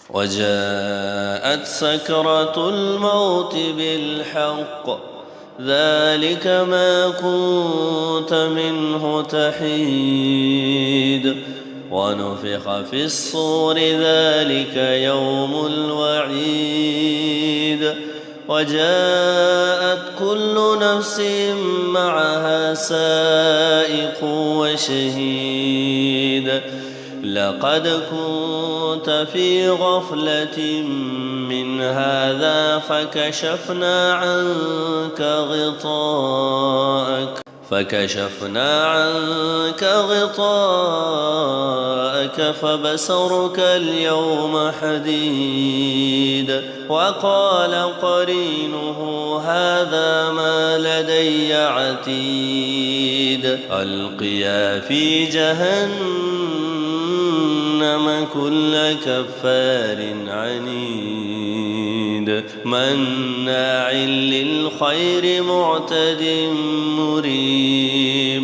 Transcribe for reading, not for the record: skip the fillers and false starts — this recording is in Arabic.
وجاءت سكرة الموت بالحق ذلك ما كنت منه تحيد ونفخ في الصور ذلك يوم الوعيد وجاءت كل نفس معها سائق وشهيد لقد كنت في غفلة من هذا فكشفنا عنك غطاءك فبصرك اليوم حديد وقال قرينه هذا ما لدي عتيد ألقيا في جهنم كل كفار عنيد مناع للخير معتد مريب